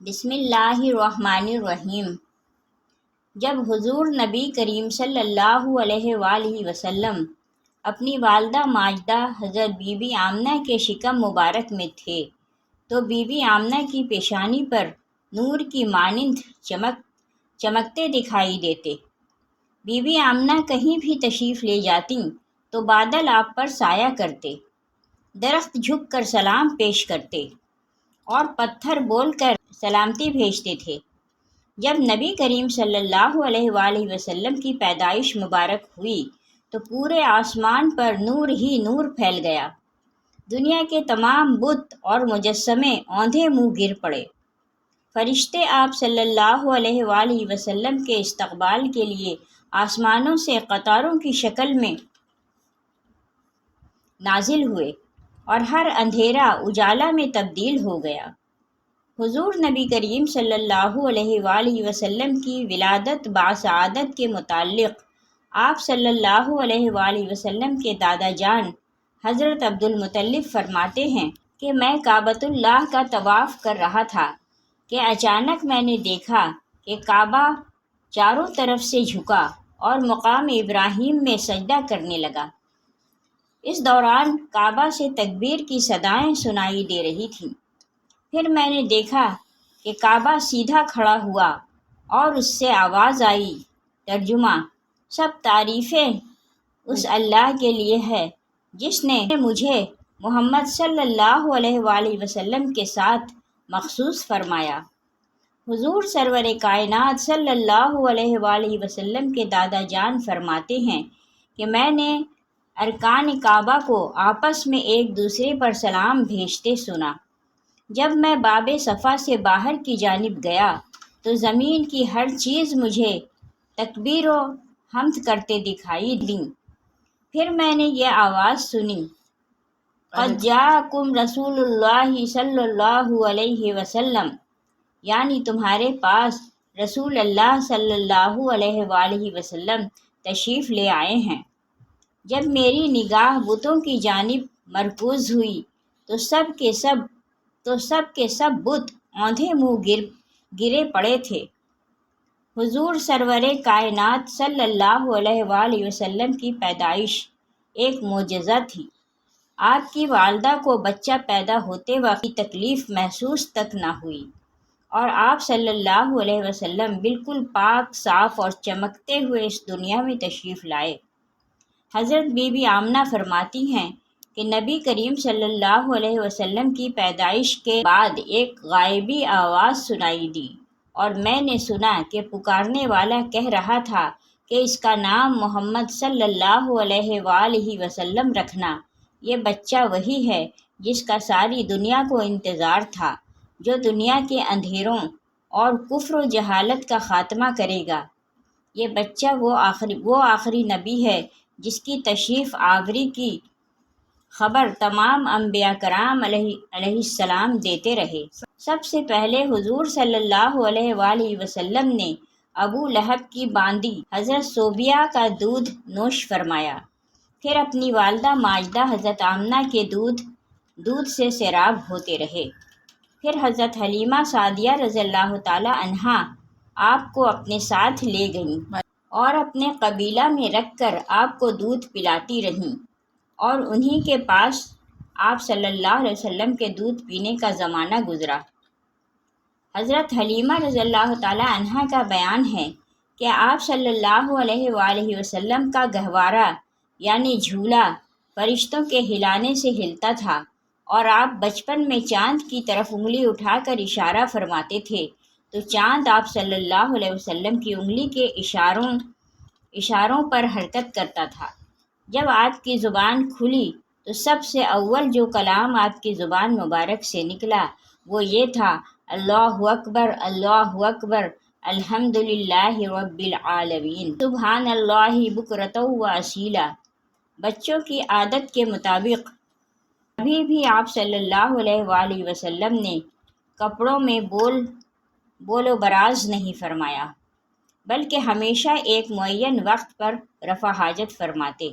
بسم اللہ الرحمن الرحیم۔ جب حضور نبی کریم صلی اللہ علیہ وآلہ وسلم اپنی والدہ ماجدہ حضرت بی بی آمنہ کے شکم مبارک میں تھے تو بی بی آمنہ کی پیشانی پر نور کی مانند چمکتے دکھائی دیتے۔ بی بی آمنہ کہیں بھی تشریف لے جاتیں تو بادل آپ پر سایہ کرتے، درخت جھک کر سلام پیش کرتے اور پتھر بول کر سلامتی بھیجتے تھے۔ جب نبی کریم صلی اللہ علیہ وآلہ وسلم کی پیدائش مبارک ہوئی تو پورے آسمان پر نور ہی نور پھیل گیا۔ دنیا کے تمام بت اور مجسمے اوندھے منہ گر پڑے۔ فرشتے آپ صلی اللہ علیہ وآلہ وسلم کے استقبال کے لیے آسمانوں سے قطاروں کی شکل میں نازل ہوئے اور ہر اندھیرا اجالا میں تبدیل ہو گیا۔ حضور نبی کریم صلی اللہ علیہ وآلہ وسلم کی ولادت باسعادت کے متعلق آپ صلی اللہ علیہ وآلہ وسلم کے دادا جان حضرت عبد المطلب فرماتے ہیں کہ میں کعبۃ اللہ کا طواف کر رہا تھا کہ اچانک میں نے دیکھا کہ کعبہ چاروں طرف سے جھکا اور مقام ابراہیم میں سجدہ کرنے لگا۔ اس دوران کعبہ سے تکبیر کی صدائیں سنائی دے رہی تھیں۔ پھر میں نے دیکھا کہ کعبہ سیدھا کھڑا ہوا اور اس سے آواز آئی، ترجمہ: سب تعریفیں اس اللہ کے لیے ہے جس نے مجھے محمد صلی اللہ علیہ وآلہ وسلم کے ساتھ مخصوص فرمایا۔ حضور سرور کائنات صلی اللہ علیہ وآلہ وسلم کے دادا جان فرماتے ہیں کہ میں نے ارکان کعبہ کو آپس میں ایک دوسرے پر سلام بھیجتے سنا۔ جب میں باب صفا سے باہر کی جانب گیا تو زمین کی ہر چیز مجھے تکبیر و حمد کرتے دکھائی دیں۔ پھر میں نے یہ آواز سنی، قد جاءکم رسول اللہ صلی اللہ علیہ وسلم، یعنی تمہارے پاس رسول اللہ صلی اللہ علیہ وآلہ وسلم تشریف لے آئے ہیں۔ جب میری نگاہ بتوں کی جانب مرکوز ہوئی تو سب کے سب بت اوندھے منہ گرے پڑے تھے۔ حضور سرور کائنات صلی اللہ علیہ وآلہ وسلم کی پیدائش ایک معجزہ تھی۔ آپ کی والدہ کو بچہ پیدا ہوتے وقت کی تکلیف محسوس تک نہ ہوئی اور آپ صلی اللہ علیہ وسلم بالکل پاک صاف اور چمکتے ہوئے اس دنیا میں تشریف لائے۔ حضرت بی بی آمنہ فرماتی ہیں کہ نبی کریم صلی اللہ علیہ وسلم کی پیدائش کے بعد ایک غائبی آواز سنائی دی اور میں نے سنا کہ پکارنے والا کہہ رہا تھا کہ اس کا نام محمد صلی اللہ علیہ وآلہ وسلم رکھنا۔ یہ بچہ وہی ہے جس کا ساری دنیا کو انتظار تھا، جو دنیا کے اندھیروں اور کفر و جہالت کا خاتمہ کرے گا۔ یہ بچہ وہ آخری نبی ہے جس کی تشریف آوری کی خبر تمام انبیاء کرام علیہ السلام دیتے رہے۔ سب سے پہلے حضور صلی اللہ علیہ وآلہ وسلم نے ابو لہب کی باندی حضرت صوبیہ کا دودھ نوش فرمایا، پھر اپنی والدہ ماجدہ حضرت آمنہ کے دودھ سے سیراب ہوتے رہے۔ پھر حضرت حلیمہ سعدیہ رضی اللہ تعالی عنہا آپ کو اپنے ساتھ لے گئیں اور اپنے قبیلہ میں رکھ کر آپ کو دودھ پلاتی رہیں اور انہی کے پاس آپ صلی اللہ علیہ وسلم کے دودھ پینے کا زمانہ گزرا۔ حضرت حلیمہ رضی اللہ تعالی عنہا کا بیان ہے کہ آپ صلی اللہ علیہ وآلہ وسلم کا گہوارہ یعنی جھولا فرشتوں کے ہلانے سے ہلتا تھا اور آپ بچپن میں چاند کی طرف انگلی اٹھا کر اشارہ فرماتے تھے تو چاند آپ صلی اللہ علیہ وسلم کی انگلی کے اشاروں پر حرکت کرتا تھا۔ جب آپ کی زبان کھلی تو سب سے اول جو کلام آپ کی زبان مبارک سے نکلا وہ یہ تھا، اللہ اکبر اللہ اکبر الحمد للہ رب العالمین سبحان اللہ بکرۃ و اصیلا۔ بچوں کی عادت کے مطابق کبھی بھی آپ صلی اللہ علیہ وآلہ وسلم نے کپڑوں میں بول و براز نہیں فرمایا، بلکہ ہمیشہ ایک معین وقت پر رفع حاجت فرماتے۔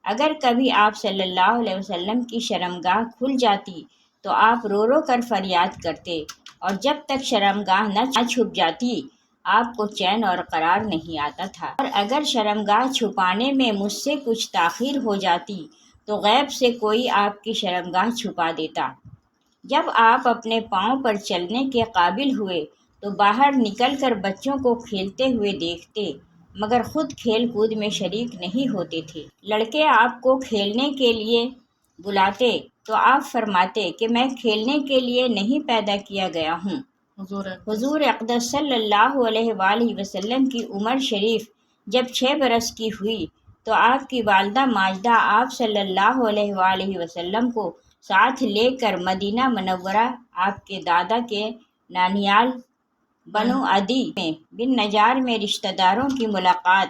اگر کبھی آپ صلی اللہ علیہ وسلم کی شرمگاہ کھل جاتی تو آپ رو رو کر فریاد کرتے اور جب تک شرمگاہ نہ چھپ جاتی آپ کو چین اور قرار نہیں آتا تھا، اور اگر شرمگاہ چھپانے میں مجھ سے کچھ تاخیر ہو جاتی تو غیب سے کوئی آپ کی شرمگاہ چھپا دیتا۔ جب آپ اپنے پاؤں پر چلنے کے قابل ہوئے تو باہر نکل کر بچوں کو کھیلتے ہوئے دیکھتے، مگر خود کھیل کود میں شریک نہیں ہوتے تھے۔ لڑکے آپ کو کھیلنے کے لیے بلاتے تو آپ فرماتے کہ میں کھیلنے کے لیے نہیں پیدا کیا گیا ہوں۔ حضور اقدس صلی اللہ علیہ وآلہ وسلم کی عمر شریف جب 6 برس کی ہوئی تو آپ کی والدہ ماجدہ آپ صلی اللہ علیہ وآلہ وسلم کو ساتھ لے کر مدینہ منورہ آپ کے دادا کے نانیال بنو عدی میں بن نجار میں رشتہ داروں کی ملاقات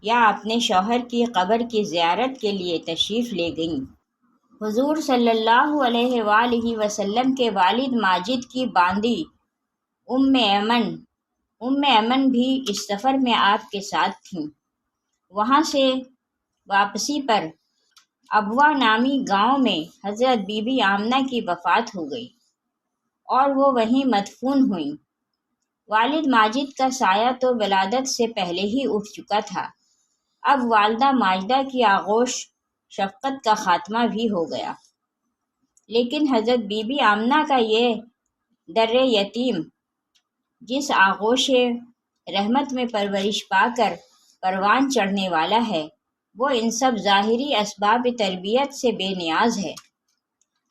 یا اپنے شوہر کی قبر کی زیارت کے لیے تشریف لے گئیں۔ حضور صلی اللہ علیہ وآلہ وسلم کے والد ماجد کی باندی ام ایمن بھی اس سفر میں آپ کے ساتھ تھیں۔ وہاں سے واپسی پر ابوا نامی گاؤں میں حضرت بی بی آمنہ کی وفات ہو گئی اور وہ وہیں مدفون ہوئیں۔ والد ماجد کا سایہ تو ولادت سے پہلے ہی اٹھ چکا تھا، اب والدہ ماجدہ کی آغوش شفقت کا خاتمہ بھی ہو گیا، لیکن حضرت بی بی آمنہ کا یہ در یتیم جس آغوش رحمت میں پرورش پا کر پروان چڑھنے والا ہے، وہ ان سب ظاہری اسباب تربیت سے بے نیاز ہے۔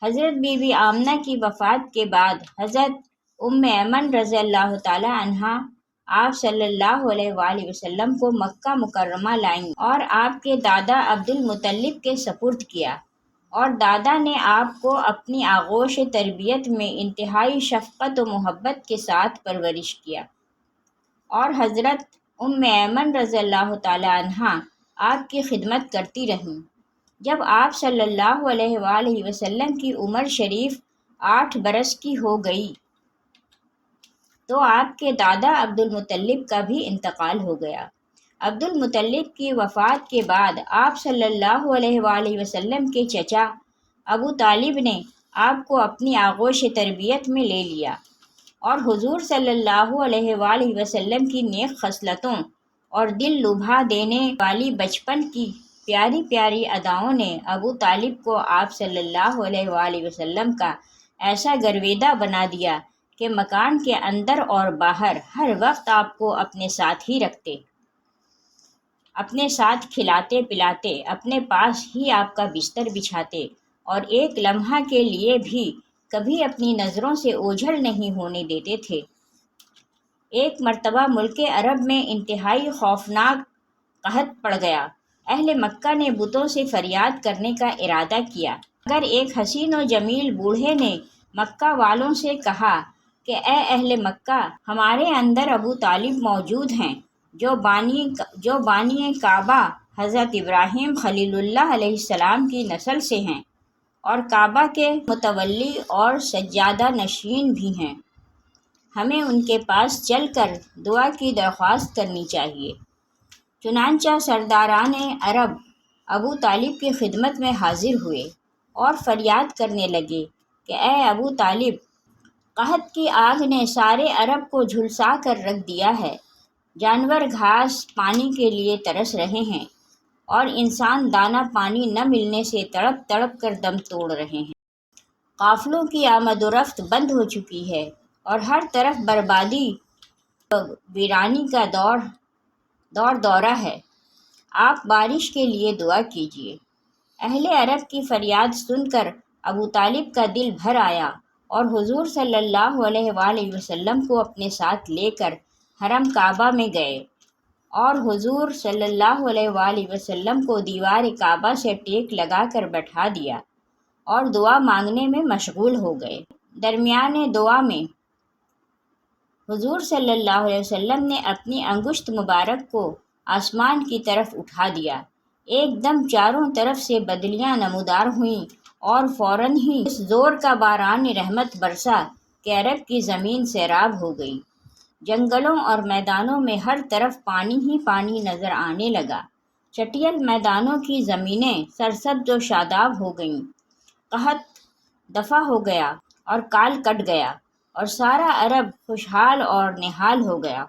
حضرت بی بی آمنہ کی وفات کے بعد حضرت ام ایمن رضی اللہ تعالی عنہا آپ صلی اللہ علیہ وآلہ وسلم کو مکہ مکرمہ لائیں اور آپ کے دادا عبد المطلب کے سپرد کیا، اور دادا نے آپ کو اپنی آغوش تربیت میں انتہائی شفقت و محبت کے ساتھ پرورش کیا، اور حضرت ام ایمن رضی اللہ تعالی عنہا آپ کی خدمت کرتی رہیں۔ جب آپ صلی اللہ علیہ وآلہ وسلم کی عمر شریف 8 برس کی ہو گئی تو آپ کے دادا عبد المطلب کا بھی انتقال ہو گیا۔ عبد المطلب کی وفات کے بعد آپ صلی اللہ علیہ وآلہ وسلم کے چچا ابو طالب نے آپ کو اپنی آغوش تربیت میں لے لیا، اور حضور صلی اللہ علیہ وآلہ وسلم کی نیک خصلتوں اور دل لبھا دینے والی بچپن کی پیاری پیاری اداؤں نے ابو طالب کو آپ صلی اللہ علیہ وآلہ وسلم کا ایسا گرویدہ بنا دیا کہ مکان کے اندر اور باہر ہر وقت آپ کو اپنے ساتھ ہی رکھتے، اپنے ساتھ کھلاتے پلاتے، اپنے پاس ہی آپ کا بستر بچھاتے، اور ایک لمحہ کے لیے بھی کبھی اپنی نظروں سے اوجھل نہیں ہونے دیتے تھے۔ ایک مرتبہ ملک عرب میں انتہائی خوفناک قحط پڑ گیا۔ اہل مکہ نے بتوں سے فریاد کرنے کا ارادہ کیا، مگر ایک حسین و جمیل بوڑھے نے مکہ والوں سے کہا کہ اے اہل مکہ، ہمارے اندر ابو طالب موجود ہیں جو بانی کعبہ حضرت ابراہیم خلیل اللہ علیہ السلام کی نسل سے ہیں، اور کعبہ کے متولی اور سجادہ نشین بھی ہیں۔ ہمیں ان کے پاس چل کر دعا کی درخواست کرنی چاہیے۔ چنانچہ سرداران عرب ابو طالب کی خدمت میں حاضر ہوئے اور فریاد کرنے لگے کہ اے ابو طالب، قحط کی آگ نے سارے عرب کو جھلسا کر رکھ دیا ہے، جانور گھاس پانی کے لیے ترس رہے ہیں، اور انسان دانہ پانی نہ ملنے سے تڑپ تڑپ کر دم توڑ رہے ہیں۔ قافلوں کی آمد و رفت بند ہو چکی ہے اور ہر طرف بربادی ویرانی کا دورہ ہے۔ آپ بارش کے لیے دعا کیجیے۔ اہل عرب کی فریاد سن کر ابو طالب کا دل بھر آیا اور حضور صلی اللہ علیہ وآلہ وسلم کو اپنے ساتھ لے کر حرم کعبہ میں گئے، اور حضور صلی اللہ علیہ وآلہ وسلم کو دیوار کعبہ سے ٹیک لگا کر بٹھا دیا اور دعا مانگنے میں مشغول ہو گئے۔ درمیان دعا میں حضور صلی اللہ علیہ وسلم نے اپنی انگشت مبارک کو آسمان کی طرف اٹھا دیا، ایک دم چاروں طرف سے بدلیاں نمودار ہوئیں اور فوراً ہی اس زور کا باران رحمت برسا کہ عرب کی زمین سیراب ہو گئی۔ جنگلوں اور میدانوں میں ہر طرف پانی ہی پانی نظر آنے لگا، چٹیل میدانوں کی زمینیں سرسبز و شاداب ہو گئیں، قحط دفع ہو گیا اور کال کٹ گیا، اور سارا عرب خوشحال اور نہال ہو گیا۔